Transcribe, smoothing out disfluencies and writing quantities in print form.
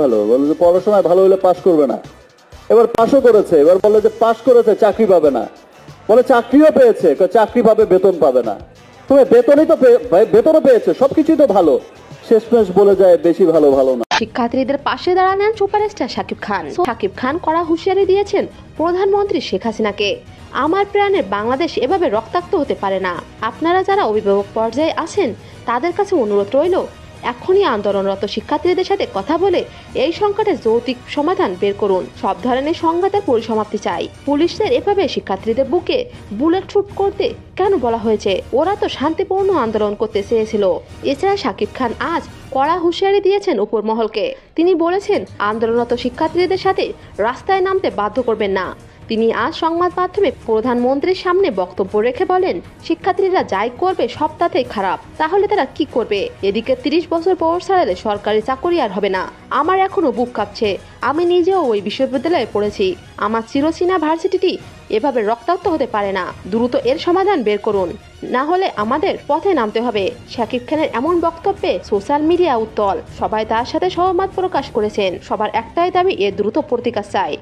ভালো বলে যে পড়াশোনায় ভালো হলে পাশ করবে না, এবার পাশও করেছে, এবার বলে যে পাশ করেছে চাকরি পাবে না, বলে চাকরিও পেয়েছে, চাকরি পাবে বেতন পাবে না। তুমি বেতনই তো বেতনও পেয়েছে, সবকিছুই তো ভালো, শেষমেশ বলে যায় বেশি ভালো ভালো না। শিক্ষার্থীদের পাশে দাঁড়ালেন সুপারস্টার শাকিব খান। শাকিব খান কড়া হুঁশিয়ারি দিয়েছেন প্রধানমন্ত্রী শেখ হাসিনাকে, আমার প্রাণের বাংলাদেশ এভাবে রক্তাক্ত হতে পারে না। আপনারা যারা অভিভাবক পর্যায়ে আছেন তাদের কাছে অনুরোধ রইল, এখনই আন্দোলনরত শিক্ষার্থীদের সাথে কথা বলে এই সংকটের যৌক্তিক সমাধান বের করুন। সব ধরনের সংঘাতের পরিসমাপ্তি চাই। পুলিশদের এভাবে শিক্ষার্থীদের বুকে বুলেট শুট করতে কেন বলা হয়েছে? ওরা তো শান্তিপূর্ণ আন্দোলন করতে চেয়েছিল। এছাড়া শাকিব খান আজ কড়া হুঁশিয়ারি দিয়েছেন উপর মহলকে। তিনি বলেছেন, আন্দোলনরত শিক্ষার্থীদের সাথে রাস্তায় নামতে বাধ্য করবেন না। তিনি আজ সংবাদ মাধ্যমে প্রধানমন্ত্রীর সামনে বক্তব্য রেখে বলেন, শিক্ষার্থীরা যাই করবে সব তাতেই খারাপ, তাহলে তারা কি করবে? এদিকে 30 বছর পর ছাড়ালে সরকারি চাকরি আর হবে না। আমার এখনো বুক কাঁপছে, আমি নিজেও ওই বিশ্ববিদ্যালয়ে পড়েছি। আমার চিরচেনা ভার্সিটিটি এভাবে রক্তাক্ত হতে পারে না। দ্রুত এর সমাধান বের করুন, না হলে আমাদের পথে নামতে হবে। শাকিব খানের এমন বক্তব্যে সোশ্যাল মিডিয়া উত্তাল। সবাই তার সাথে সহমত প্রকাশ করেছেন। সবার একটাই দাবি, এর দ্রুত প্রতিকার চাই।